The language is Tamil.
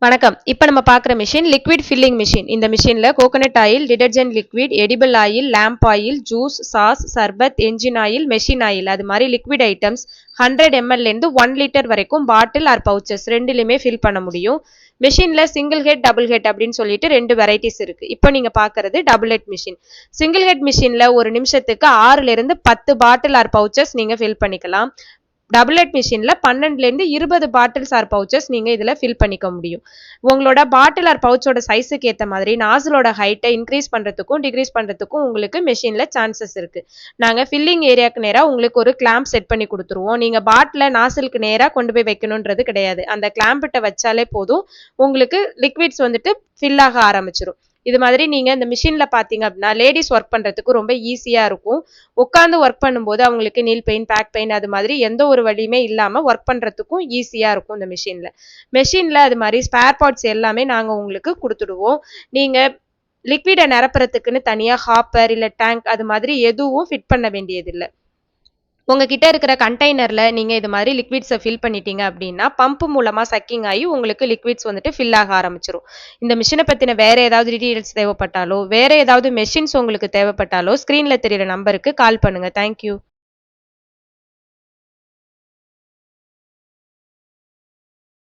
வணக்கம். இப்ப நம்ம பார்க்குற மிஷின் லிக்விட் ஃபில்லிங் மிஷின். இந்த மிஷின்ல coconut oil, detergent liquid, edible oil, lamp oil, juice, sauce, சர்பத், என்ஜின் ஆயில், மெஷின் ஆயில் அது மாதிரி லிக்விட் ஐட்டம்ஸ் 100 ml லேருந்து 1 லிட்டர் வரைக்கும் பாட்டில் ஆர் பவுச்சஸ் ரெண்டுலையுமே ஃபில் பண்ண முடியும். மிஷின்ல சிங்கிள் ஹெட், டபுள் ஹெட் அப்படின்னு சொல்லிட்டு 2 வெரைட்டிஸ் இருக்கு. இப்போ நீங்க பார்க்கறது double head machine. Single head மிஷின்ல ஒரு நிமிஷத்துக்கு 6ல இருந்து 10 பாட்டில் ஆர் பவுச்சஸ் நீங்க ஃபில் பண்ணிக்கலாம். டபுள் ஹெட் மிஷின்ல 12ல இருந்து 20 பாட்டில்ஸ் ஆர் பவுச்சஸ் நீங்க இதுல ஃபில் பண்ணிக்க முடியும். உங்களோட பாட்டில் ஆர் பவுச்சோட சைஸுக்கு ஏத்த மாதிரி நாசிலோட ஹைட்டை இன்க்ரீஸ் பண்றதுக்கும் டிக்ரீஸ் பண்றதுக்கும் உங்களுக்கு மிஷின்ல சான்சஸ் இருக்கு. நாங்க ஃபில்லிங் ஏரியாக்கு நேரா உங்களுக்கு ஒரு கிளாம்ப் செட் பண்ணி கொடுத்துருவோம். நீங்க பாட்டில நாசிலுக்கு நேரா கொண்டு போய் வைக்கணும்ன்றது கிடையாது. அந்த கிளாம்பிட்ட வச்சாலே போதும், உங்களுக்கு லிக்விட்ஸ் வந்துட்டு ஃபில் ஆக ஆரம்பிச்சிடும். இது மாதிரி நீங்க இந்த மிஷின்ல பாத்தீங்க அப்படின்னா லேடிஸ் ஒர்க் பண்றதுக்கு ரொம்ப ஈஸியா இருக்கும். உட்காந்து ஒர்க் பண்ணும்போது அவங்களுக்கு நீல் பெயின், பேக் பெயின் அது மாதிரி எந்த ஒரு வழியுமே இல்லாம ஒர்க் பண்றதுக்கும் ஈஸியா இருக்கும் இந்த மிஷின்ல அது மாதிரி ஸ்பேர் பார்ட்ஸ் எல்லாமே நாங்க உங்களுக்கு கொடுத்துடுவோம். நீங்க லிக்விட நிரப்புறதுக்குன்னு தனியா ஹாப்பர் இல்ல டேங்க் அது மாதிரி எதுவும் ஃபிட் பண்ண வேண்டியது இல்லை. உங்ககிட்ட இருக்கிற கண்டெய்னர்ல நீங்க இது மாதிரி லிக்விட்ஸை ஃபில் பண்ணிட்டீங்க அப்படின்னா பம்ப் மூலமா சக்கிங் ஆகி உங்களுக்கு லிக்விட்ஸ் வந்துட்டு ஃபில் ஆக ஆரம்பிச்சிடும். இந்த மிஷினை பத்தின வேற ஏதாவது டீடைல்ஸ் தேவைப்பட்டாலோ வேற ஏதாவது மெஷின்ஸ் உங்களுக்கு தேவைப்பட்டாலோ ஸ்கிரீன்ல தெரியுற நம்பருக்கு கால் பண்ணுங்க. தேங்க்யூ.